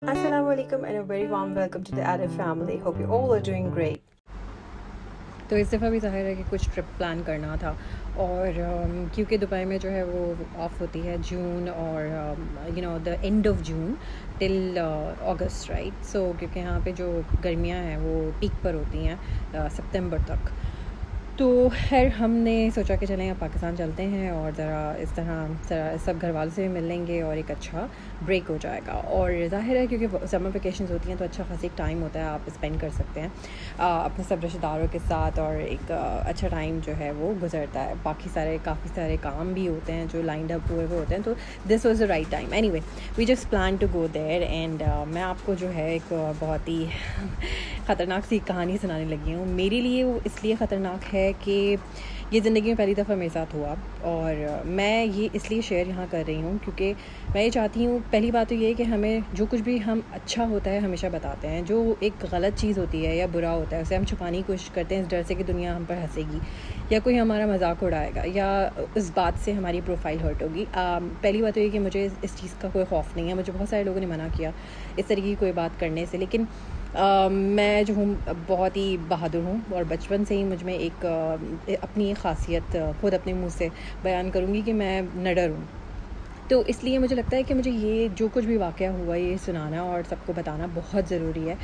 Assalamualaikum and a very warm welcome to the Adif family. Hope you all are doing great. तो इस दफ़ा भी ज़ाहिर है कि कुछ ट्रिप प्लान करना था और क्योंकि दुबई में जो है वो ऑफ़ होती है जून और the end of June till August, right. So क्योंकि यहाँ पे जो गर्मियाँ हैं वो पीक पर होती हैं सितंबर तक। तो खैर हमने सोचा कि चलें अब पाकिस्तान चलते हैं और ज़रा इस तरह सब घर वालों से भी मिल लेंगे और एक अच्छा ब्रेक हो जाएगा। और ज़ाहिर है क्योंकि समर वेकेशंस होती हैं तो अच्छा खासा एक टाइम होता है आप स्पेंड कर सकते हैं अपने सब रिश्तेदारों के साथ और एक अच्छा टाइम जो है वो गुजरता है। काफ़ी सारे काम भी होते हैं जो लाइंड अप हुए होते हैं, तो this was the right time. Anyway we just plan to go there and मैं आपको जो है एक बहुत ही ख़तरनाक सी कहानी सुनाने लगी हूँ। मेरे लिए वो इसलिए ख़तरनाक है कि ये ज़िंदगी में पहली दफ़ा मेरे साथ हुआ और मैं ये इसलिए शेयर यहाँ कर रही हूँ क्योंकि मैं ये चाहती हूँ, पहली बात तो ये है कि हमें जो कुछ भी हम अच्छा होता है हमेशा बताते हैं, जो एक गलत चीज़ होती है या बुरा होता है उसे हम छुपाने की कोशिश करते हैं इस डर से कि दुनिया हम पर हंसेगी या कोई हमारा मजाक उड़ाएगा या उस बात से हमारी प्रोफाइल हर्ट होगी। पहली बात तो ये कि मुझे इस चीज़ का कोई खौफ नहीं है। मुझे बहुत सारे लोगों ने मना किया इस तरीके की कोई बात करने से, लेकिन मैं जो हूँ बहुत ही बहादुर हूँ और बचपन से ही मुझ में एक अपनी ख़ासियत खुद अपने मुंह से बयान करूँगी कि मैं निडर हूँ। तो इसलिए मुझे लगता है कि मुझे ये जो कुछ भी वाक़या हुआ ये सुनाना और सबको बताना बहुत ज़रूरी है,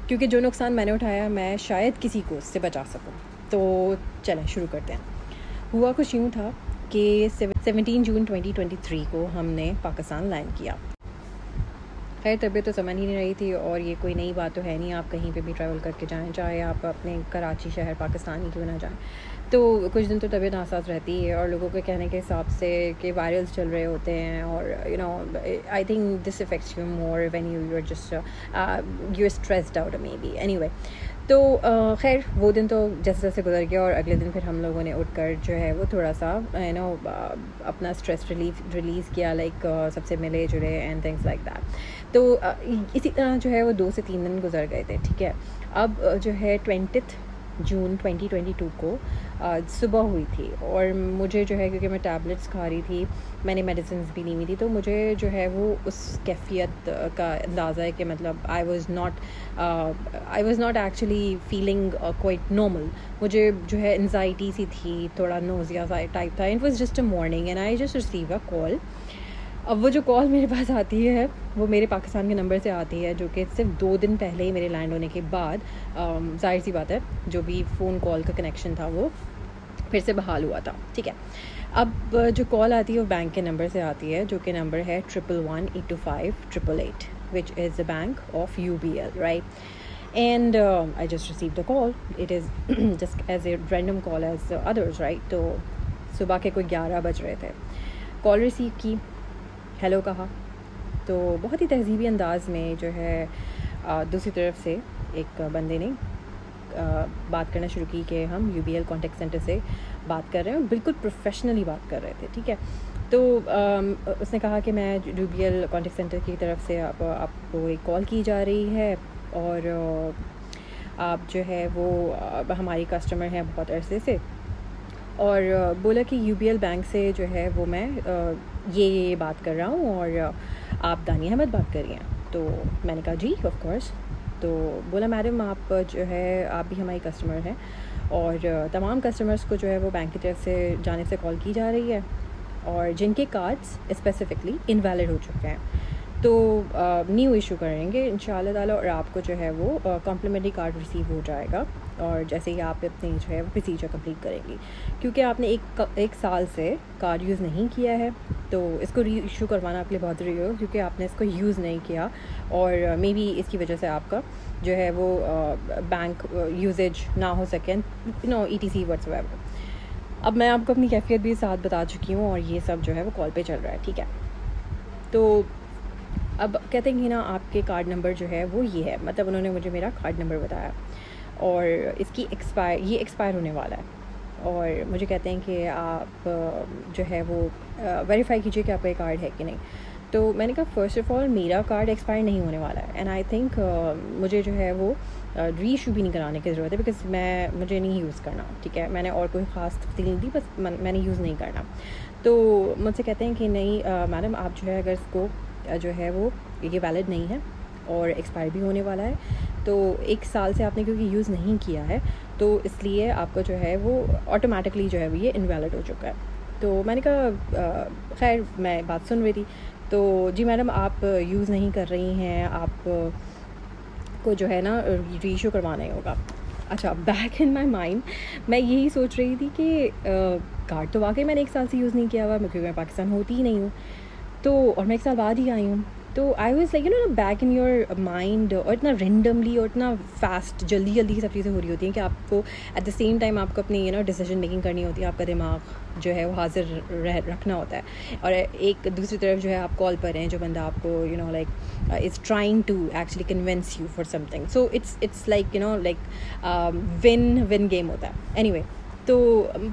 क्योंकि जो नुकसान मैंने उठाया मैं शायद किसी को उससे बचा सकूँ। तो चलें शुरू करते हैं। हुआ कुछ यूँ था कि 17 जून 2023 को हमने पाकिस्तान लैंड किया। खैर तबीयत तो समझ ही नहीं रही थी और ये कोई नई बात तो है नहीं, आप कहीं पे भी ट्रैवल करके जाएं, चाहे आप अपने कराची शहर पाकिस्तान ही क्यों ना जाएं, तो कुछ दिन तो तबीयत नासाज रहती है और लोगों के कहने के हिसाब से कि वायरल्स चल रहे होते हैं और I think this affects you more when you are just you are stressed out maybe. Anyway तो खैर वो दिन तो जैसे जैसे गुजर गया और अगले दिन फिर हम लोगों ने उठकर जो है वो थोड़ा सा अपना स्ट्रेस रिलीज़ किया, लाइक सबसे मिले जुले एंड थिंग्स लाइक दैट। तो इसी तरह जो है वो 2 से 3 दिन गुजर गए थे, ठीक है। अब जो है 20 जून 2022 को सुबह हुई थी और मुझे जो है क्योंकि मैं टैबलेट्स खा रही थी, मैंने मेडिसिन भी ली हुई थी, तो मुझे जो है वो उस कैफियत का अंदाज़ा है कि मतलब I was not actually feeling quite normal. मुझे जो है एनजाइटी सी थी, थोड़ा नोज़िया टाइप था। It was just a morning and I just receive a call. अब वो जो कॉल मेरे पास आती है वो मेरे पाकिस्तान के नंबर से आती है, जो कि सिर्फ 2 दिन पहले ही मेरे लैंड होने के बाद जाहिर सी बात है जो भी फ़ोन कॉल का कनेक्शन था वो फिर से बहाल हुआ था, ठीक है। अब जो कॉल आती है वो बैंक के नंबर से आती है, जो कि नंबर है 111-825-888 which is the bank of UBL, right. And I just received the call. It is just as a random call as others, right? तो सुबह के कोई 11 बज रहे थे, कॉल रिसीव की, हेलो कहा, तो बहुत ही तहज़ीबी अंदाज़ में जो है दूसरी तरफ से एक बंदे ने बात करना शुरू की कि हम UBL कॉन्टेक्ट सेंटर से बात कर रहे हैं, बिल्कुल प्रोफेशनली बात कर रहे थे, ठीक है। तो उसने कहा कि मैं UBL कॉन्टेक्ट सेंटर की तरफ से आपको एक कॉल की जा रही है और आप जो है वो हमारी कस्टमर हैं बहुत अरसे से, और बोला कि UBL बैंक से जो है वो मैं ये बात कर रहा हूँ और आप दानिया अहमद बात कर रही हैं। तो मैंने कहा जी ऑफ कोर्स। तो बोला मैडम आप जो है आप भी हमारी कस्टमर हैं और तमाम कस्टमर्स को जो है वो बैंक की तरफ से जाने से कॉल की जा रही है और जिनके कार्ड्स स्पेसिफ़िकली इनवैलिड हो चुके हैं, तो न्यू इशू करेंगे इंशाल्लाह ताला और आपको जो है वो कॉम्प्लीमेंट्री कार्ड रिसीव हो जाएगा और जैसे ही आप अपनी जो है वो प्रोसीजर कंप्लीट करेंगी, क्योंकि आपने एक साल से कार्ड यूज़ नहीं किया है तो इसको री इशू करवाना आपके लिए बहुत ज़रूरी हो, क्योंकि आपने इसको यूज़ नहीं किया और मे बी इसकी वजह से आपका जो है वो बैंक यूजेज ना हो सके, ETC व्हाट्सएवर। अब मैं आपको अपनी कैफियत भी साथ बता चुकी हूँ और ये सब जो है वो कॉल पे चल रहा है, ठीक है। तो अब कहते हैं कि ना आपके कार्ड नंबर जो है वो ये है, मतलब उन्होंने मुझे मेरा कार्ड नंबर बताया और इसकी एक्सपायर होने वाला है और मुझे कहते हैं कि आप जो है वो वेरीफाई कीजिए कि आपका ये कार्ड है कि नहीं। तो मैंने कहा फ़र्स्ट ऑफ़ ऑल मेरा कार्ड एक्सपायर नहीं होने वाला है एंड आई थिंक मुझे जो है वो री इशू भी नहीं कराने की ज़रूरत है, बिकॉज़ मुझे नहीं यूज़ करना, ठीक है। मैंने और कोई ख़ास तफसील नहीं दी, बस मैंने यूज़ नहीं करना। तो मुझसे कहते हैं कि नहीं मैडम आप जो है अगर इसको जो है वो ये वैलिड नहीं है और एक्सपायर भी होने वाला है। तो 1 साल से आपने क्योंकि यूज़ नहीं किया है तो इसलिए आपका जो है वो ऑटोमेटिकली जो है वो ये इनवैलिड हो चुका है। तो मैंने कहा खैर मैं बात सुन रही थी, तो जी मैडम आप यूज़ नहीं कर रही हैं, आप को जो है ना रीइशू करवाना ही होगा। अच्छा, बैक इन माई माइंड मैं यही सोच रही थी कि कार्ड तो वाकई मैंने 1 साल से यूज़ नहीं किया हुआ, क्योंकि मैं पाकिस्तान होती ही नहीं हूँ, तो और मैं 1 साल बाद ही आई हूँ। तो आई वॉज लाइक ना बैक इन योर माइंड, और इतना रेंडमली और इतना फास्ट जल्दी जल्दी सब चीज़ें हो रही होती हैं कि आपको एट द सेम टाइम आपको अपनी डिसीजन मेकिंग करनी होती है, आपका दिमाग जो है वो हाजिर रखना होता है, और एक दूसरी तरफ जो है आप कॉल पर हैं, जो बंदा आपको like is trying to actually convince you for something. So it's like win win game होता है। एनीवे, तो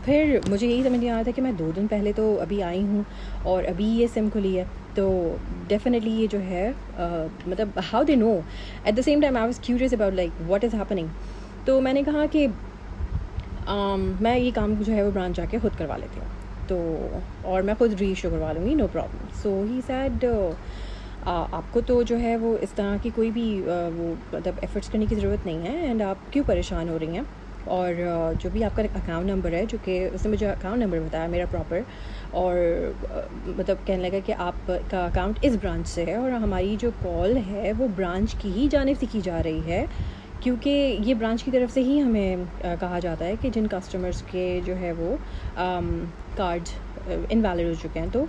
फिर मुझे यही समझ नहीं आ रहा था कि मैं 2 दिन पहले तो अभी आई हूँ और अभी ये सिम खुली है, तो डेफिनेटली ये जो है मतलब how they know. At the same time I was curious about like what is happening. तो मैंने कहा कि मैं ये काम जो है वो ब्रांच जाके खुद करवा लेती हूँ, तो और मैं खुद रीइशू करवा लूँगी, नो प्रॉब्लम। सो ही सैड आपको तो जो है वो इस तरह की कोई भी वो मतलब एफर्ट्स करने की ज़रूरत नहीं है, एंड आप क्यों परेशान हो रही हैं, और जो भी आपका अकाउंट नंबर है, जो कि उसने मुझे अकाउंट नंबर बताया मेरा प्रॉपर, और मतलब कहने लगा कि आपका अकाउंट इस ब्रांच से है और हमारी जो कॉल है वो ब्रांच की ही जानिब से की जा रही है, क्योंकि ये ब्रांच की तरफ से ही हमें कहा जाता है कि जिन कस्टमर्स के जो है वो कार्ड्स इनवैलिड हो चुके हैं तो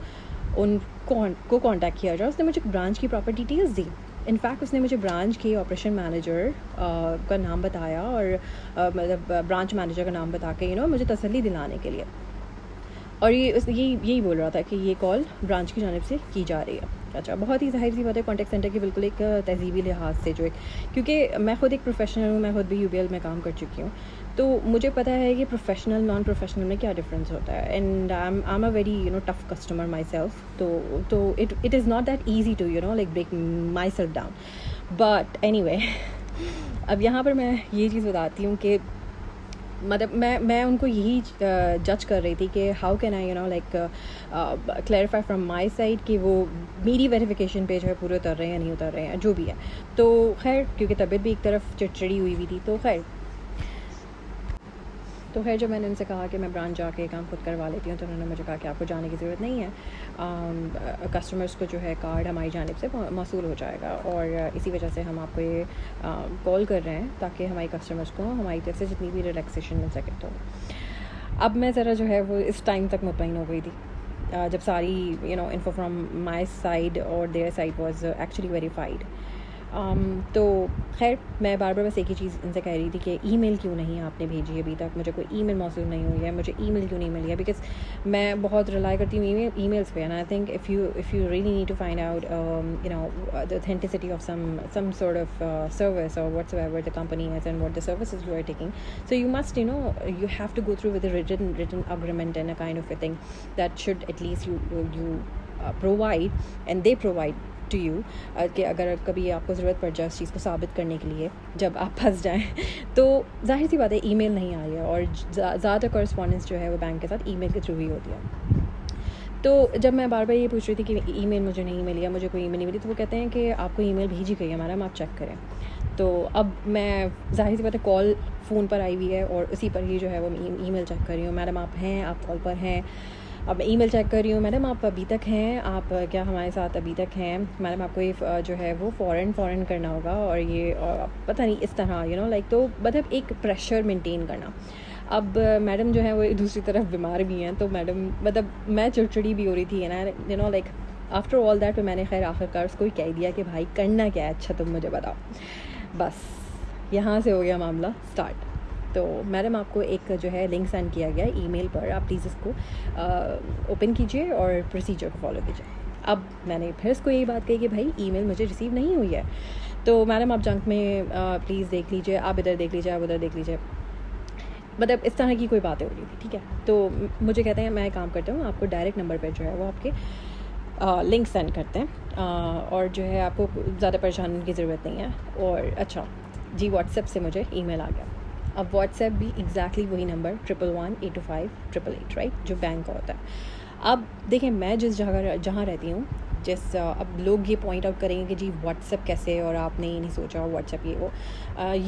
उनको कांटेक्ट किया जाए। उसने मुझे ब्रांच की प्रॉपर डिटेल्स दी। इनफैक्ट उसने मुझे ब्रांच के ऑपरेशन मैनेजर का नाम बताया, और मतलब ब्रांच मैनेजर का नाम बता के मुझे तसल्ली दिलाने के लिए, और यही बोल रहा था कि ये कॉल ब्रांच की जानिब से की जा रही है। अच्छा, बहुत ही ज़ाहिर सी बात है कॉन्टैक्ट सेंटर की बिल्कुल एक तहजीबी लिहाज से जो है, क्योंकि मैं ख़ुद एक प्रोफेशनल हूँ, मैं खुद भी UBL में काम कर चुकी हूँ, तो मुझे पता है कि प्रोफेशनल नॉन प्रोफेशनल में क्या डिफरेंस होता है, and I am a very tough customer myself, तो it is not that easy to like break myself down. But anyway, अब यहाँ पर मैं ये चीज़ बताती हूँ कि मतलब मैं उनको यही जज कर रही थी कि how can I like clarify from my side कि वो मेरी वेरिफिकेशन पे जो है पूरे उतर रहे हैं या नहीं उतर रहे हैं, जो भी है। तो खैर क्योंकि तबीयत भी एक तरफ चिड़चिड़ी हुई थी, तो खैर जब मैंने उनसे कहा कि मैं ब्रांच जाके काम खुद करवा लेती हूँ, तो उन्होंने मुझे कहा कि आपको जाने की ज़रूरत नहीं है, कस्टमर्स को जो है कार्ड हमारी जानिब से मौसूल हो जाएगा, और इसी वजह से हम आपको ये कॉल कर रहे हैं ताकि हमारे कस्टमर्स को हमारी तरफ से जितनी भी रिलैक्सेशन मिल सके। तो अब मैं ज़रा जो है वो इस टाइम तक मुतमईन हो गई थी जब सारी इन्फो फ्रॉम माई साइड और their side was actually verified. तो खैर मैं बार बार बस एक ही चीज़ इनसे कह रही थी कि ईमेल क्यों नहीं आपने भेजी अभी तक, मुझे कोई ईमेल मौसूल नहीं हुई है, मुझे ईमेल क्यों नहीं मिली है, बिकॉज मैं बहुत रिलाई करती हूँ ईमेल्स पे, and I think if you really need to find out the authenticity of some sort of service or whatsoever the company is and what the services you are taking, so you must you have to go through with a written agreement and a kind of a thing that should at least you provide and they provide to you कि अगर कभी आपको ज़रूरत पड़ जाए उस चीज़ को साबित करने के लिए जब आप फंस जाएं, तो जाहिर सी बात है ईमेल नहीं आ रही है, और ज़्यादा कॉरेस्पॉन्डेंस जो है वो बैंक के साथ ईमेल के थ्रू ही होती है। तो जब मैं बार बार ये पूछ रही थी कि ईमेल मुझे नहीं मिली है, मुझे कोई ईमेल नहीं मिली, तो वो कहते हैं कि आपको ईमेल भेजी गई है मैडम, आप चेक करें। तो अब मैं जाहिर सी बात है कॉल फ़ोन पर आई हुई है और उसी पर ही जो है वो ईमेल चेक कर रही हूँ, मैडम आप हैं, आप कॉल पर हैं। अब मैं ईमेल चेक कर रही हूँ, मैडम आप अभी तक हैं, आप क्या हमारे साथ अभी तक हैं, मैडम आपको ये जो है वो फ़ौरन करना होगा, और ये और पता नहीं इस तरह लाइक, तो मतलब एक प्रेशर मेंटेन करना। अब मैडम जो है वो दूसरी तरफ बीमार भी हैं, तो मैडम मतलब मैं चिड़चिड़ी भी हो रही थी ना लाइक आफ्टर ऑल दैट। तो मैंने खैर आखिरकार उसको ही कह दिया कि भाई करना क्या है, अच्छा तुम मुझे बताओ। बस यहाँ से हो गया मामला स्टार्ट। तो मैडम आपको एक जो है लिंक सेंड किया गया है ईमेल पर, आप प्लीज़ इसको ओपन कीजिए और प्रोसीजर को फॉलो कीजिए। अब मैंने फिर इसको यही बात कही कि भाई ईमेल मुझे रिसीव नहीं हुई है, तो मैडम आप जंक में प्लीज़ देख लीजिए, आप इधर देख लीजिए, आप उधर देख लीजिए, मतलब इस तरह की कोई बातें हो रही थी। ठीक है, तो मुझे कहते हैं मैं काम करता हूँ, आपको डायरेक्ट नंबर पर जो है वो आपके लिंक सेंड करते हैं, और जो है आपको ज़्यादा परेशान होने की ज़रूरत नहीं है। और अच्छा जी, व्हाट्सएप से मुझे ईमेल आ गया। अब व्हाट्सएप भी एग्जैक्टली वही नंबर 111-825-888, राइट, जो बैंक का होता है। अब देखें मैं जिस जहाँ रहती हूँ जिस अब लोग ये पॉइंट आउट करेंगे कि जी व्हाट्सएप कैसे, और आपने ये नहीं सोचा व्हाट्सएप ये वो।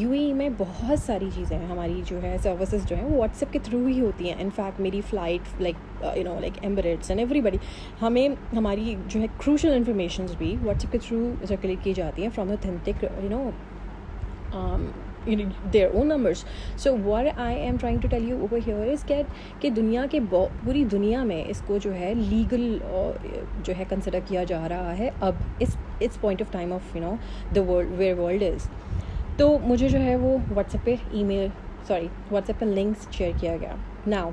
यूएई में बहुत सारी चीज़ें हैं, हमारी जो है सर्विसेज जो हैं वो व्हाट्सएप के थ्रू ही होती हैं। इनफैक्ट मेरी flight like Emirates and everybody, हमें हमारी जो है क्रूशल इन्फॉर्मेशन भी व्हाट्सएप के थ्रू सर्कुलेट की जाती हैं from authentic their own numbers. So what I am trying to tell you over here is कि दुनिया के पूरी दुनिया में इसको जो है लीगल जो है कंसिडर किया जा रहा है अब इस point of time of the world where world is. तो मुझे जो है वो व्हाट्सएप पे लिंक्स शेयर किया गया। नाउ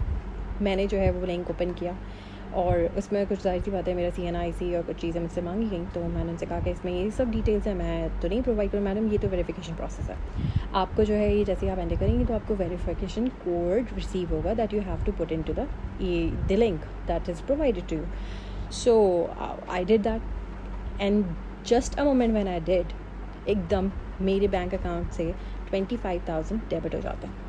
मैंने जो है वो लिंक ओपन किया और उसमें कुछ ज़ाहिर सी बात है मेरा CNIC और कुछ चीज़ें मुझसे मांगी गई। तो मैंने उनसे कहा कि इसमें ये सब डिटेल्स हैं, मैं तो नहीं प्रोवाइड करूँ मैडम, ये तो वेरिफिकेशन प्रोसेस है। आपको जो है ये जैसे आप एंटर करेंगे तो आपको वेरिफिकेशन कोड रिसीव होगा that you have to put into the link that is provided to you. So I did that and just a moment when I did, एकदम मेरे बैंक अकाउंट से 25,000 debit हो जाते हैं।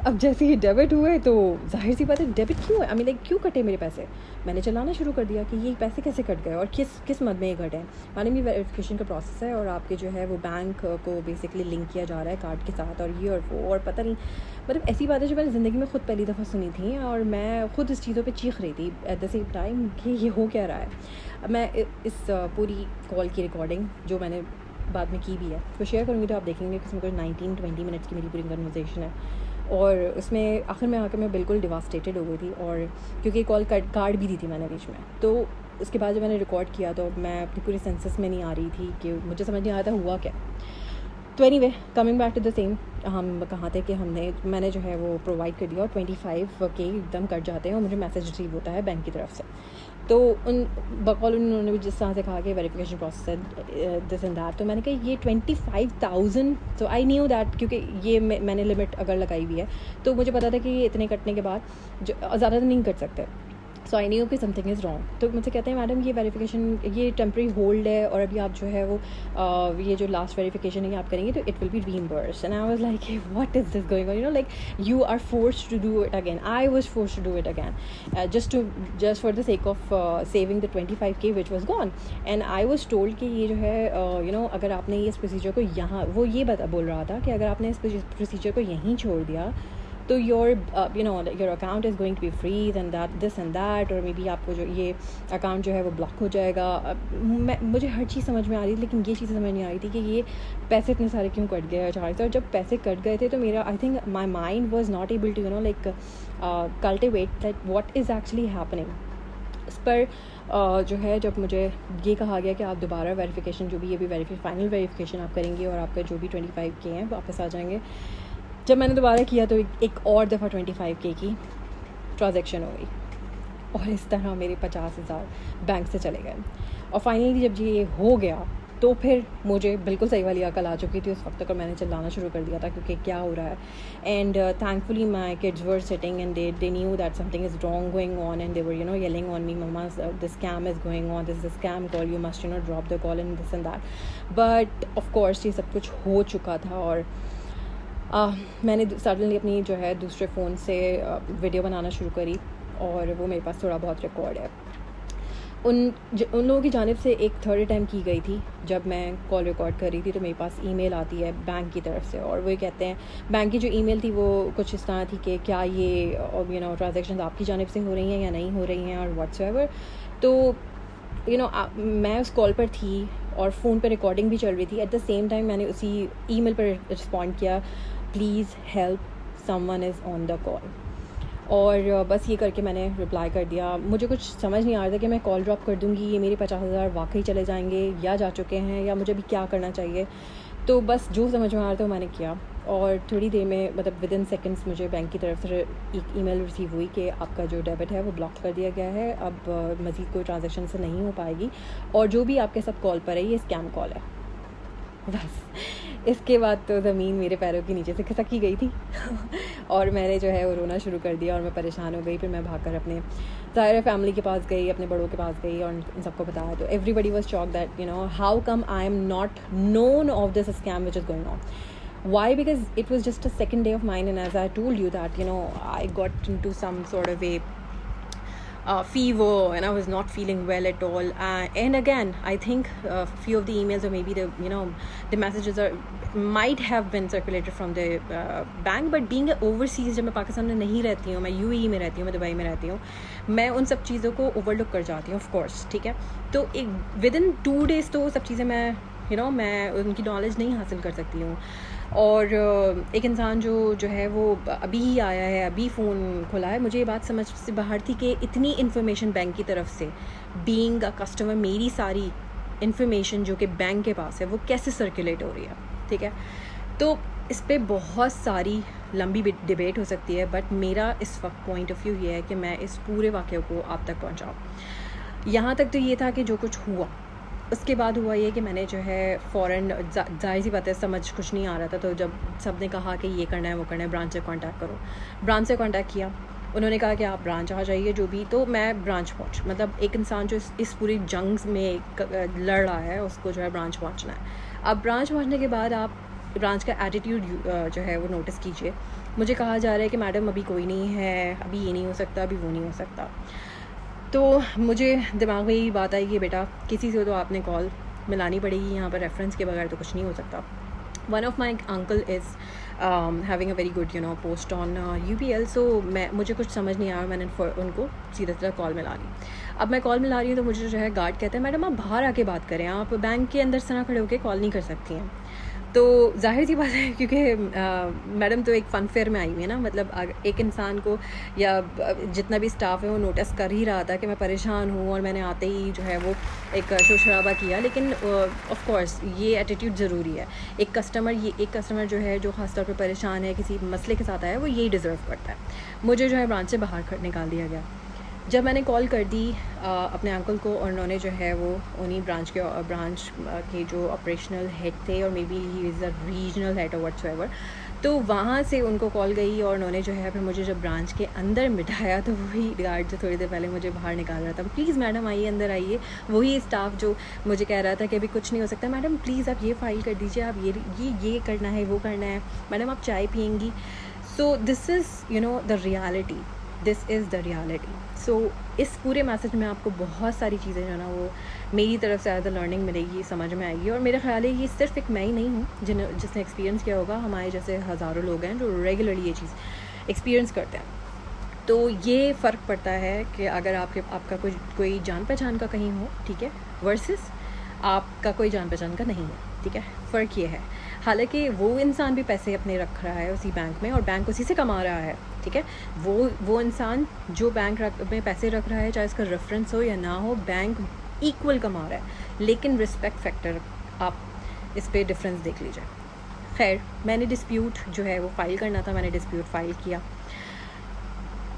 अब जैसे ही debit हुए तो जाहिर सी बात है डेबिट क्यों है, लाइक क्यों कटे मेरे पैसे। मैंने चलाना शुरू कर दिया कि ये पैसे कैसे कट गए और किस मद में ये कटे हैं। मैडम ये वेरिफिकेशन का प्रोसेस है और आपके जो है वो बैंक को बेसिकली लिंक किया जा रहा है कार्ड के साथ, और ये और वो और पता नहीं, मतलब ऐसी बातें जो मैंने ज़िंदगी में ख़ुद पहली दफ़ा सुनी थी और मैं ख़ुद इस चीज़ों पे चीख रही थी एट द सेम टाइम कि ये हो क्या रहा है। मैं इस पूरी कॉल की रिकॉर्डिंग जो मैंने बाद में की भी है तो शेयर करूँगी, तो आप देखेंगे कि इसमें कुछ 19-20 मिनट्स की मेरी पूरी कन्वर्सेशन है। और उसमें आखिर में आकर मैं बिल्कुल डिवास्टेटेड हो गई थी, और क्योंकि कॉल कार्ड भी दी थी मैंने बीच में। तो उसके बाद जब मैंने रिकॉर्ड किया तो मैं अपनी पूरी सेंसेस में नहीं आ रही थी कि मुझे समझ नहीं आया था हुआ क्या। तो anyway coming back to the same, हम कहाँ थे कि मैंने जो है वो प्रोवाइड कर दिया और 25K एकदम कट जाते हैं और मुझे मैसेज रिसीव होता है बैंक की तरफ से। तो उन्होंने भी जिस तरह से कहा कि वेरिफिकेशन प्रोसेस है दिस एंड दैट, तो मैंने कहा ये 25,000, तो आई न्यू दैट क्योंकि ये मैंने लिमिट अगर लगाई हुई है तो मुझे पता था कि ये इतने कटने के बाद जो ज़्यादा नहीं कट सकते। सो आई न्यू कि समथिंग इज़ रॉन्ग। तो मुझसे कहते हैं मैडम ये वेरिफिकेशन ये टेम्प्रेरी होल्ड है और अभी आप जो है वो ये जो लास्ट वेरिफिकेशन है आप करेंगे तो it will be reimbursed. And I was like what is this going on, like you are forced to do it again. I was forced to do it again just for the sake of saving the 25K which was gone. And I was told कि ये जो है अगर आपने इस procedure को यहाँ, वो ये बोल रहा था कि अगर आपने इस प्रोसीजर को यहीं छोड़ दिया तो your account is going to be freeze and that this and that, और मे बी आपको जो ये अकाउंट जो है वो ब्लॉक हो जाएगा। मुझे हर चीज़ समझ में आ रही थी लेकिन ये चीज़ समझ नहीं आ रही थी कि ये पैसे इतने सारे क्यों कट गए अचानक से। और जब पैसे कट गए थे तो मेरा I think my mind was not able to like cultivate that what is actually happening. इस पर जो है जब मुझे ये कहा गया कि आप दोबारा वेरिफिकेशन जो भी ये भी फाइनल वेरिफिकेशन आप करेंगे और आपका जो भी 25K हैं वापस आ जाएंगे। जब मैंने दोबारा किया तो एक और दफ़ा 25K की ट्रांजैक्शन हो गई और इस तरह मेरे 50,000 बैंक से चले गए। और फाइनली जब ये हो गया तो फिर मुझे बिल्कुल सही वाली अकल आ चुकी थी उस वक्त तक, और मैंने चिल्लाना शुरू कर दिया था क्योंकि क्या हो रहा है। And thankfully my kids were sitting and they knew that something is wrong going on and they were yelling on me, mamma this scam is going on, this is scam call, you must drop the call and this and that. But of course ये सब कुछ हो चुका था और मैंने suddenly अपनी जो है दूसरे फ़ोन से वीडियो बनाना शुरू करी और वो मेरे पास थोड़ा बहुत रिकॉर्ड है। उन लोगों की जानिब से एक थर्ड टाइम की गई थी जब मैं कॉल रिकॉर्ड कर रही थी, तो मेरे पास ईमेल आती है बैंक की तरफ से और वो कहते हैं, बैंक की जो ईमेल थी वो कुछ इस तरह थी कि क्या ये ट्रांजैक्शन आपकी जानिब से हो रही हैं या नहीं हो रही हैं और व्हाट्सएवर। तो मैं उस कॉल पर थी और फ़ोन पर रिकॉर्डिंग भी चल रही थी। एट द सेम टाइम मैंने उसी ईमेल पर रिस्पॉन्ड किया, please help, someone is on the call. और बस ये करके मैंने रिप्लाई कर दिया। मुझे कुछ समझ नहीं आ रहा था कि मैं कॉल ड्रॉप कर दूँगी, ये मेरे 50,000 वाकई चले जाएंगे या जा चुके हैं, या मुझे भी क्या करना चाहिए। तो बस जो समझ में आ रहा था वो मैंने किया और थोड़ी देर में मतलब विद इन सेकेंड्स मुझे बैंक की तरफ से एक ईमेल रिसीव हुई कि आपका जो डेबिट है वो ब्लॉक कर दिया गया है, अब मज़ीद कोई ट्रांजैक्शन से नहीं हो पाएगी और जो भी आपके साथ कॉल पर है ये स्कैम कॉल है। बस इसके बाद तो ज़मीन मेरे पैरों के नीचे से खिसक ही गई थी और मैंने जो है वो रोना शुरू कर दिया और मैं परेशान हो गई। फिर मैं भागकर अपने ज़ाहिर फैमिली के पास गई, अपने बड़ों के पास गई और इन सबको बताया। तो everybody was shock that how come I am not known of this scam which is going on. Why? Because it was just a second day of mine, and as I told you that I got into some sort of a fever, and I was not feeling well at all. And again, I think few of the emails, or maybe the messages might have been circulated from the bank, but being overseas, जब मैं पाकिस्तान में नहीं रहती हूँ, मैं UAE में रहती हूँ, मैं दुबई में रहती हूँ, मैं उन सब चीज़ों को ओवरलुक कर जाती हूँ, ऑफ कोर्स, ठीक है. तो एक विदिन 2 days तो सब चीज़ें मैं उनकी नॉलेज नहीं हासिल कर सकती हूँ. और एक इंसान जो है वो अभी ही आया है, अभी फ़ोन खुला है, मुझे ये बात समझ से बाहर थी कि इतनी इन्फॉर्मेशन बैंक की तरफ से, बीइंग अ कस्टमर, मेरी सारी इन्फॉर्मेशन जो कि बैंक के पास है वो कैसे सर्कुलेट हो रही है, ठीक है. तो इस पर बहुत सारी लंबी डिबेट हो सकती है, बट मेरा इस वक्त पॉइंट ऑफ व्यू ये है कि मैं इस पूरे वाक़े को आप तक पहुँचाऊँ. यहाँ तक तो ये था कि जो कुछ हुआ, उसके बाद हुआ ये कि मैंने जो है फ़ौरन, जाहिर सी बात है समझ कुछ नहीं आ रहा था, तो जब सब ने कहा कि ये करना है वो करना है, ब्रांच से कांटेक्ट करो, ब्रांच से कांटेक्ट किया. उन्होंने कहा कि आप ब्रांच आ जाइए, जो भी. तो मैं ब्रांच पहुँच, मतलब एक इंसान जो इस पूरी जंग में लड़ रहा है, उसको जो है ब्रांच पहुँचना है. अब ब्रांच पहुँचने के बाद आप ब्रांच का एटीट्यूड जो है वो नोटिस कीजिए. मुझे कहा जा रहा है कि मैडम अभी कोई नहीं है, अभी ये नहीं हो सकता, अभी वो नहीं हो सकता. तो मुझे दिमाग में यही बात आई कि बेटा किसी से तो आपने कॉल मिलानी पड़ेगी, यहाँ पर रेफरेंस के बगैर तो कुछ नहीं हो सकता. One of my uncle is having a very good post on UPL. सो मुझे कुछ समझ नहीं आया, मैंने उनको सीधा कॉल मिला ली. अब मैं कॉल मिला रही हूँ तो मुझे जो है गार्ड कहता है, मैडम आप बाहर आके बात करें, आप बैंक के अंदर से ना खड़े होकर कॉल नहीं कर सकती हैं. तो जाहिर सी बात है, क्योंकि मैडम तो एक फ़न फेयर में आई हुई है ना, मतलब एक इंसान को या जितना भी स्टाफ है वो नोटिस कर ही रहा था कि मैं परेशान हूँ, और मैंने आते ही जो है वो एक शोर शराबा किया. लेकिन ऑफ कोर्स ये एटीट्यूड ज़रूरी है. एक कस्टमर जो है, जो ख़ास तौर पर परेशान है, किसी मसले के साथ आया है, वो यही डिज़र्व करता है. मुझे जो है ब्रांच से बाहर निकाल दिया गया. जब मैंने कॉल कर दी अपने अंकल को, और उन्होंने जो है वो उन्हीं ब्रांच के जो ऑपरेशनल हेड थे, और may be he is a regional head और व्हाट्सएवर, तो वहाँ से उनको कॉल गई, और उन्होंने जो है फिर मुझे जब ब्रांच के अंदर बिठाया, तो वही गार्ड जो थोड़ी देर पहले मुझे बाहर निकाल रहा था, प्लीज़ मैडम आइए, अंदर आइए, वही स्टाफ जो मुझे कह रहा था कि अभी कुछ नहीं हो सकता, मैडम प्लीज़ आप ये फ़ाइल कर दीजिए, आप ये करना है, वो करना है, मैडम आप चाय पियेंगी. So this is the reality, this is the reality. So इस पूरे मैसेज में आपको बहुत सारी चीज़ें जो है ना वो मेरी तरफ से एज अ लर्निंग मिलेगी, समझ में आएगी. और मेरा ख्याल है ये सिर्फ एक मैं ही नहीं हूँ जिसने एक्सपीरियंस किया होगा, हमारे जैसे हज़ारों लोग हैं जो रेगुलरली ये चीज़ एक्सपीरियंस करते हैं. तो ये फ़र्क पड़ता है कि अगर आपका कोई जान पहचान का कहीं हो, ठीक है, वर्सेस आपका कोई जान पहचान का नहीं है, ठीक है. फ़र्क ये है. हालांकि वो इंसान भी पैसे अपने रख रहा है उसी बैंक में, और बैंक उसी से कमा रहा है, ठीक है. वो इंसान जो बैंक में पैसे रख रहा है, चाहे उसका रेफरेंस हो या ना हो, बैंक इक्वल कमा रहा है. लेकिन रिस्पेक्ट फैक्टर, आप इस पर डिफरेंस देख लीजिए. खैर, मैंने डिस्प्यूट जो है वो फ़ाइल करना था, मैंने डिस्प्यूट फ़ाइल किया.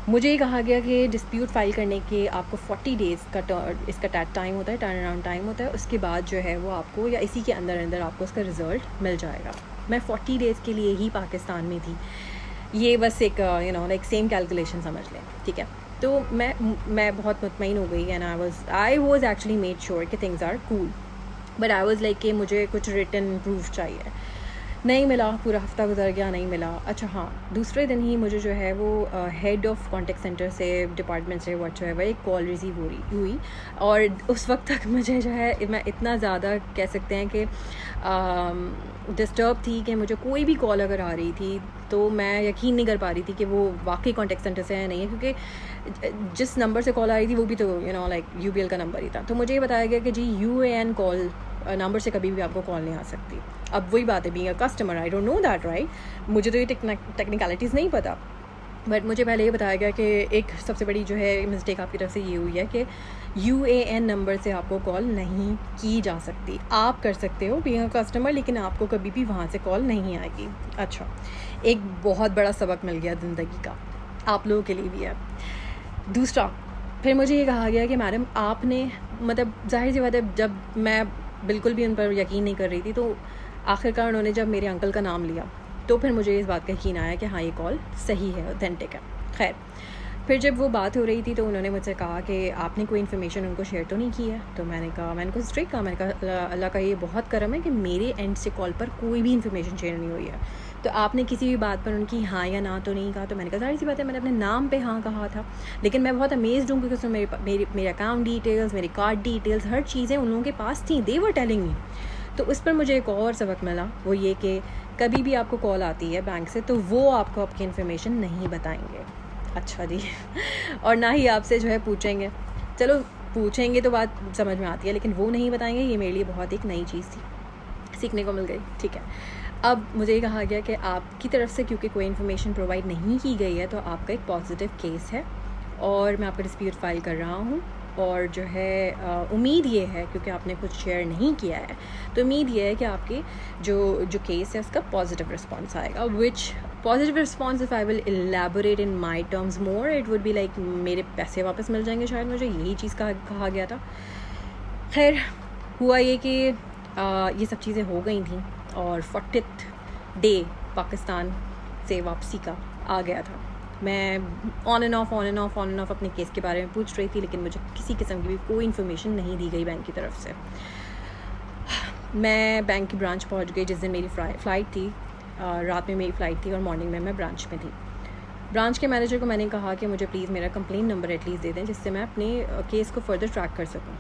मुझे ये कहा गया कि डिस्प्यूट फ़ाइल करने के आपको 40 डेज़ का इसका टाइम होता है, टर्न अराउंड टाइम होता है. उसके बाद जो है वो आपको, या इसी के अंदर आपको उसका रिज़ल्ट मिल जाएगा. मैं 40 डेज़ के लिए ही पाकिस्तान में थी. ये बस एक लाइक सेम कैलकुलेशन समझ लें, ठीक है. तो मैं बहुत मुतमईन हो गई, and I was actually made sure कि things are cool, but I was like कि मुझे कुछ रिटन प्रूफ चाहिए. नहीं मिला, पूरा हफ्ता गुजर गया, नहीं मिला. अच्छा हाँ, दूसरे दिन ही मुझे जो है वो हेड ऑफ़ कॉन्टेक्ट सेंटर से, डिपार्टमेंट से, व्हाट्सएवर एक कॉल रिसीव हुई. और उस वक्त तक मुझे जो है, मैं इतना ज़्यादा कह सकते हैं कि डिस्टर्ब थी कि मुझे कोई भी कॉल अगर आ रही थी तो मैं यकीन नहीं कर पा रही थी कि वो वाकई कॉन्टेक्ट सेंटर से है नहीं है, क्योंकि जिस नंबर से कॉल आ रही थी वो भी तो लाइक UPL का नंबर ही था. तो मुझे ये बताया गया कि जी UAN कॉल नंबर से कभी भी आपको कॉल नहीं आ सकती. अब वही बात है, being a customer I don't know that, right. मुझे तो ये टेक्निकलिटीज़ नहीं पता, बट मुझे पहले ये बताया गया कि एक सबसे बड़ी जो है मिस्टेक आपकी तरफ से ये हुई है कि UAN नंबर से आपको कॉल नहीं की जा सकती. आप कर सकते हो बीइंग अ कस्टमर, लेकिन आपको कभी भी वहाँ से कॉल नहीं आएगी. अच्छा, एक बहुत बड़ा सबक मिल गया ज़िंदगी का, आप लोगों के लिए भी है. दूसरा, फिर मुझे ये कहा गया कि मैडम आपने, मतलब जाहिर सी बात है, जब मैं बिल्कुल भी उन पर यकीन नहीं कर रही थी, तो आखिरकार उन्होंने जब मेरे अंकल का नाम लिया तो फिर मुझे इस बात का यकीन आया कि हाँ, ये कॉल सही है, ऑथेंटिक है. खैर, फिर जब वो बात हो रही थी तो उन्होंने मुझसे कहा कि आपने कोई इन्फॉर्मेशन उनको शेयर तो नहीं की है। तो मैंने उनको स्ट्रेट कहा, मैंने कहा अल्लाह का ये बहुत करम है कि मेरे एंड से कॉल पर कोई भी इन्फॉर्मेशन शेयर नहीं हुई है। तो आपने किसी भी बात पर उनकी हाँ या ना तो नहीं कहा। तो मैंने कहा सारी सी बात है, मैंने अपने नाम पे हाँ कहा था, लेकिन मैं बहुत अमेज्ड हूँ क्योंकि उसमें मेरे अकाउंट डिटेल्स, मेरी कार्ड डिटेल्स, हर चीज़ें उन लोगों के पास थी। दे वर टेलिंग मी। तो उस पर मुझे एक और सबक मिला, वो ये कि कभी भी आपको कॉल आती है बैंक से तो वो आपको आपकी इन्फॉर्मेशन नहीं बताएंगे। अच्छा जी और ना ही आपसे जो है पूछेंगे, चलो पूछेंगे तो बात समझ में आती है, लेकिन वो नहीं बताएंगे। ये मेरे लिए बहुत एक नई चीज़ थी, सीखने को मिल गई। ठीक है, अब मुझे ये कहा गया कि आपकी तरफ से क्योंकि कोई इन्फॉर्मेशन प्रोवाइड नहीं की गई है तो आपका एक पॉजिटिव केस है और मैं आपका डिस्प्यूट फाइल कर रहा हूँ। और जो है उम्मीद ये है, क्योंकि आपने कुछ शेयर नहीं किया है, तो उम्मीद ये है कि आपकी जो केस है उसका पॉजिटिव रिस्पॉन्स आएगा। Which positive response if I will elaborate in my terms more, it would be like मेरे पैसे वापस मिल जाएंगे शायद, मुझे यही चीज़ कहा गया था। खैर हुआ ये कि ये सब चीज़ें हो गई थी और 40th डे पाकिस्तान से वापसी का आ गया था। मैं ऑन एंड ऑफ अपने केस के बारे में पूछ रही थी, लेकिन मुझे किसी किस्म की भी कोई इन्फॉर्मेशन नहीं दी गई बैंक की तरफ से। मैं बैंक की ब्रांच पहुंच गई जिस दिन मेरी फ़्लाइट थी। रात में मेरी फ़्लाइट थी और मॉर्निंग में मैं ब्रांच में थी। ब्रांच के मैनेजर को मैंने कहा कि मुझे प्लीज़ मेरा कंप्लेंट नंबर एटलीस्ट दे दें जिससे मैं अपने केस को फर्दर ट्रैक कर सकूँ।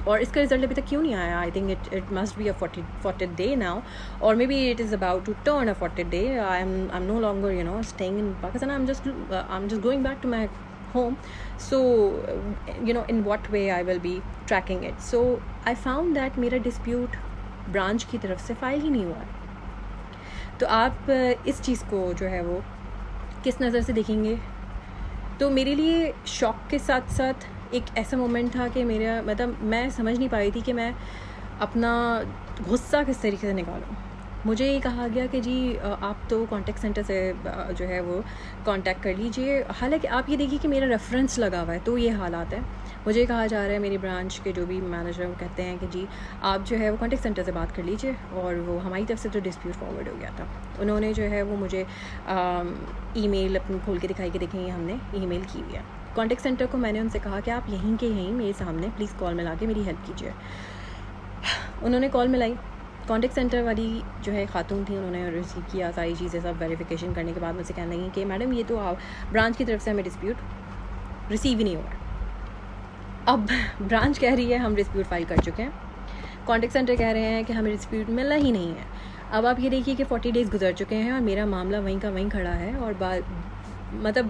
और इसका रिजल्ट अभी तक क्यों नहीं आया? I think it must be a 40th day now, और मे be it is about to turn a 40th day. I am no longer staying in Pakistan, I am just going back to my home. So in what way I will be tracking it. So I found that मेरा dispute branch की तरफ से file ही नहीं हुआ है। तो आप इस चीज़ को जो है वो किस नज़र से देखेंगे? तो मेरे लिए शॉक के साथ साथ एक ऐसा मोमेंट था कि मेरा मैं समझ नहीं पा रही थी कि मैं अपना गुस्सा किस तरीके से निकालूं। मुझे ये कहा गया कि जी आप तो कॉन्टैक्ट सेंटर से जो है वो कांटेक्ट कर लीजिए, हालांकि आप ये देखिए कि मेरा रेफरेंस लगा हुआ है। तो ये हालात है, मुझे कहा जा रहा है, मेरी ब्रांच के जो भी मैनेजर वो कहते हैं कि जी आप जो है वो कॉन्टैक्ट सेंटर से बात कर लीजिए, और वो हमारी तरफ से तो डिस्प्यूट फॉरवर्ड हो गया था। उन्होंने जो है वो मुझे ईमेल अपनी खोल के दिखाई कि देखें हमने ईमेल की हुई है। कॉन्टैक्ट सेंटर को मैंने उनसे कहा कि आप यहीं के यहीं मेरे सामने प्लीज़ कॉल मिला के मेरी हेल्प कीजिए। उन्होंने कॉल मिलाई, कॉन्टैक्ट सेंटर वाली जो है खातून थी, उन्होंने रिसीव किया सारी चीज़ें, सब वेरिफिकेशन करने के बाद मुझसे कहने लगी कि मैडम ये तो आप ब्रांच की तरफ से हमें डिस्प्यूट रिसीव ही नहीं हुआ। अब ब्रांच कह रही है हम डिस्प्यूट फाइल कर चुके हैं, कॉन्टैक्ट सेंटर कह रहे हैं कि हमें डिस्प्यूट मिला ही नहीं है। अब आप ये देखिए कि 40 डेज़ गुजर चुके हैं और मेरा मामला वहीं का वहीं खड़ा है। और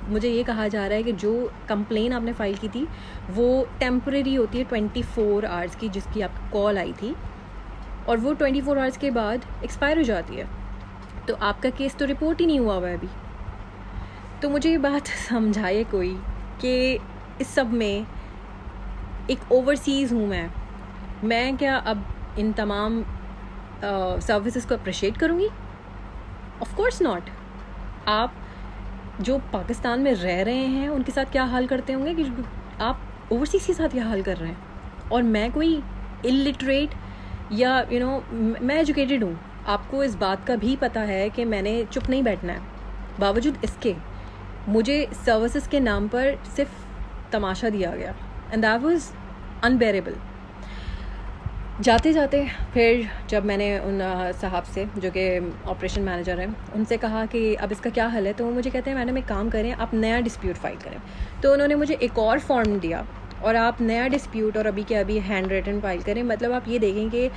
मुझे ये कहा जा रहा है कि जो कंप्लेन आपने फ़ाइल की थी वो टेम्परेरी होती है 24 आवर्स की, जिसकी आपको कॉल आई थी, और वो 24 आवर्स के बाद एक्सपायर हो जाती है। तो आपका केस तो रिपोर्ट ही नहीं हुआ है अभी। तो मुझे ये बात समझाए कोई कि इस सब में एक ओवरसीज़ हूँ मैं क्या अब इन तमाम सर्विसेज को अप्रिशिएट करूँगी? Of course not. आप जो पाकिस्तान में रह रहे हैं उनके साथ क्या हाल करते होंगे कि आप ओवरसीज़ के साथ क्या हाल कर रहे हैं। और मैं कोई इलिटरेट या मैं एजुकेटेड हूँ, आपको इस बात का भी पता है कि मैंने चुप नहीं बैठना है। बावजूद इसके मुझे सर्विसेज के नाम पर सिर्फ तमाशा दिया गया, एंड दैट वाज अनबेरेबल। जाते जाते फिर जब मैंने उन साहब से जो कि ऑपरेशन मैनेजर हैं उनसे कहा कि अब इसका क्या हल है, तो वो मुझे कहते हैं मैडम एक काम करें, आप नया डिस्प्यूट फाइल करें। तो उन्होंने मुझे एक और फॉर्म दिया और आप नया डिस्प्यूट और अभी के अभी हैंड रिटन फाइल करें। मतलब आप ये देखें कि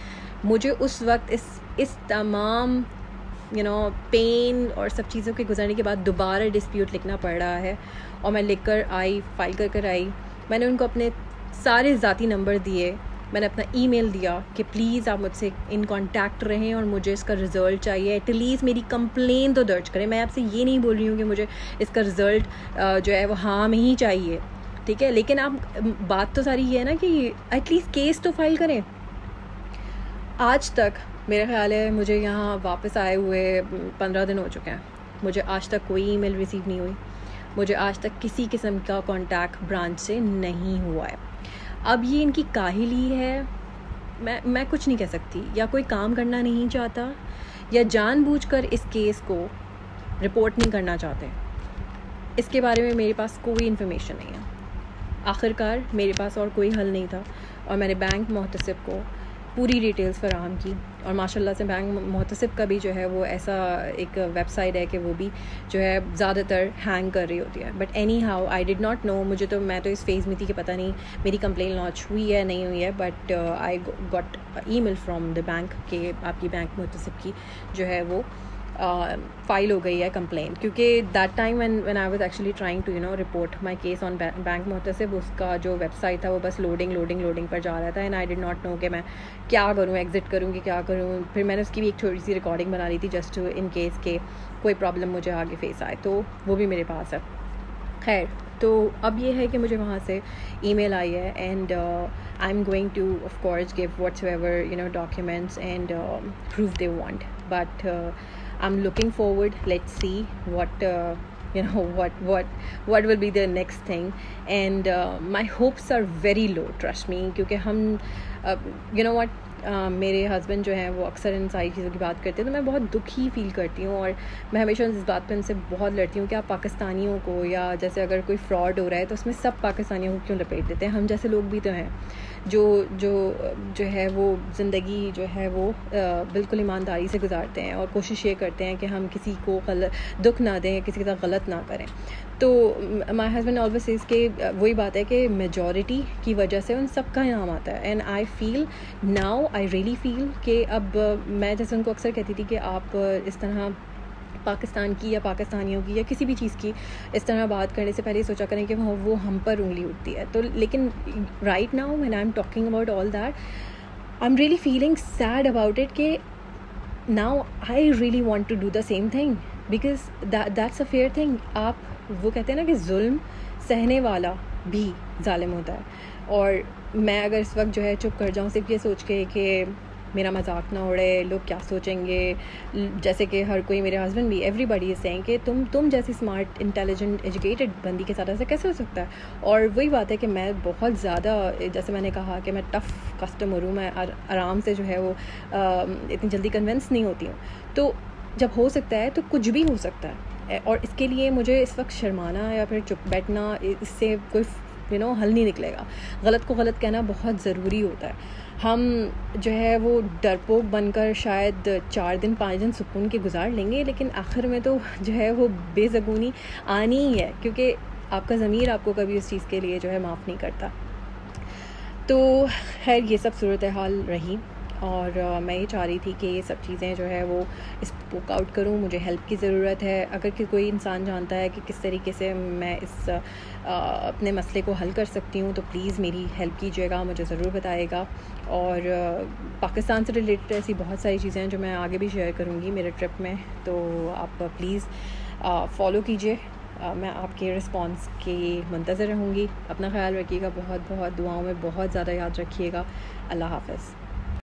मुझे उस वक्त इस तमाम पेन और सब चीज़ों के गुजरने के बाद दोबारा डिस्प्यूट लिखना पड़ रहा है। और मैं लिख कर आई, फाइल कर आई। मैंने उनको अपने सारे ज़ाती नंबर दिए, मैंने अपना ईमेल दिया कि प्लीज़ आप मुझसे इन कांटेक्ट रहें और मुझे इसका रिज़ल्ट चाहिए, एटलीस्ट मेरी कंप्लेन तो दर्ज करें। मैं आपसे ये नहीं बोल रही हूँ कि मुझे इसका रिज़ल्ट जो है वो हाँ में ही चाहिए, ठीक है, लेकिन आप बात तो सारी ये है ना कि एटलीस्ट केस तो फाइल करें। आज तक मेरा ख्याल है मुझे यहाँ वापस आए हुए 15 दिन हो चुके हैं, मुझे आज तक कोई ईमेल रिसीव नहीं हुई, मुझे आज तक किसी किस्म का कांटेक्ट ब्रांच से नहीं हुआ है। अब ये इनकी काहिली है, मैं कुछ नहीं कह सकती, या कोई काम करना नहीं चाहता या जानबूझकर इस केस को रिपोर्ट नहीं करना चाहते। इसके बारे में मेरे पास कोई इन्फॉर्मेशन नहीं है। आखिरकार मेरे पास और कोई हल नहीं था और मैंने बैंक मुहतसिब को पूरी डिटेल्स फराहम की, और माशाल्लाह से बैंक मुहतसिब का भी जो है वो ऐसा एक वेबसाइट है कि वो भी जो है ज़्यादातर हैंग कर रही होती है। But any how I did not know, मैं तो इस फेज़ में थी कि पता नहीं मेरी कंप्लेन लॉन्च हुई है नहीं हुई है, but I got email from the bank कि आपकी बैंक मुहतसिब की जो है वो फाइल हो गई है कंप्लेन, क्योंकि that time when I was actually trying to report my case on bank Mohtasib, उसका जो वेबसाइट था वो बस लोडिंग पर जा रहा था, and I did not know कि मैं क्या करूँ, एग्जिट करूँ कि क्या करूँ। फिर मैंने उसकी भी एक छोटी सी रिकॉर्डिंग बना ली थी जस्ट इन केस के कोई प्रॉब्लम मुझे आगे फेस आए, तो वो भी मेरे पास है। खैर, तो अब ये है कि मुझे वहाँ से ईमेल आई है, and I am going two of course give whatever documents and proof they want, but I'm looking forward. Let's see what what will be the next thing, and my hopes are very low, trust me, क्योंकि हम मेरे husband जो हैं वो अक्सर इन सारी चीज़ों की बात करते हैं तो मैं बहुत दुखी फील करती हूँ, और मैं हमेशा इस बात पे उनसे बहुत लड़ती हूँ कि आप पाकिस्तानियों को, या जैसे अगर कोई फ्रॉड हो रहा है तो उसमें सब पाकिस्तानियों को क्यों लपेट देते हैं। हम जैसे लोग भी तो हैं जो है वो ज़िंदगी जो है वो बिल्कुल ईमानदारी से गुजारते हैं और कोशिश ये करते हैं कि हम किसी को दुख ना दें, किसी के साथ गलत ना करें। तो माय हस्बैंड ऑलवेज सेज के वही बात है कि मेजॉरिटी की वजह से उन सब का नाम आता है, and I feel now, I really feel कि अब मैं जैसे उनको अक्सर कहती थी कि आप इस तरह पाकिस्तान की या पाकिस्तानियों की या किसी भी चीज़ की इस तरह बात करने से पहले सोचा करें कि वो हम पर उंगली उठती है। तो लेकिन right now when I am talking about all that, I am really feeling sad about it कि now I really want to do the same thing, because that's a fair thing. आप वो कहते हैं ना कि जुल्म सहने वाला भी जालिम होता है, और मैं अगर इस वक्त जो है चुप कर जाऊँ सिर्फ ये सोच के कि मेरा मजाक ना उड़े, लोग क्या सोचेंगे, जैसे कि हर कोई, मेरे हस्बैंड भी, एवरीबडी इज सेइंग कि तुम जैसी स्मार्ट, इंटेलिजेंट, एजुकेटेड बंदी के साथ ऐसा कैसे हो सकता है। और वही बात है कि मैं बहुत ज़्यादा, जैसे मैंने कहा कि मैं टफ़ कस्टमर हूँ, मैं आराम से जो है वो इतनी जल्दी कन्विंस नहीं होती हूँ। तो जब हो सकता है तो कुछ भी हो सकता है, और इसके लिए मुझे इस वक्त शर्माना या फिर चुप बैठना, इससे कोई हल नहीं निकलेगा। गलत को गलत कहना बहुत ज़रूरी होता है। हम जो है वो डरपोक बनकर शायद 4 दिन 5 दिन सुकून के गुजार लेंगे, लेकिन आखिर में तो जो है वो बेज़ुबानी आनी ही है, क्योंकि आपका ज़मीर आपको कभी उस चीज़ के लिए जो है माफ़ नहीं करता। तो खैर ये सब सूरत हाल रही, और मैं ये चाह रही थी कि ये सब चीज़ें जो है वो स्पोक आउट करूँ। मुझे हेल्प की ज़रूरत है। अगर कोई इंसान जानता है कि किस तरीके से मैं इस अपने मसले को हल कर सकती हूँ तो प्लीज़ मेरी हेल्प कीजिएगा, मुझे ज़रूर बताइएगा। और पाकिस्तान से रिलेटेड ऐसी बहुत सारी चीज़ें हैं जो मैं आगे भी शेयर करूँगी मेरे ट्रिप में, तो आप प्लीज़ फॉलो कीजिए। मैं आपके रिस्पांस के मुंतज़र रहूँगी। अपना ख्याल रखिएगा, बहुत बहुत दुआओं में बहुत ज़्यादा याद रखिएगा। अल्लाह हाफ़िज़।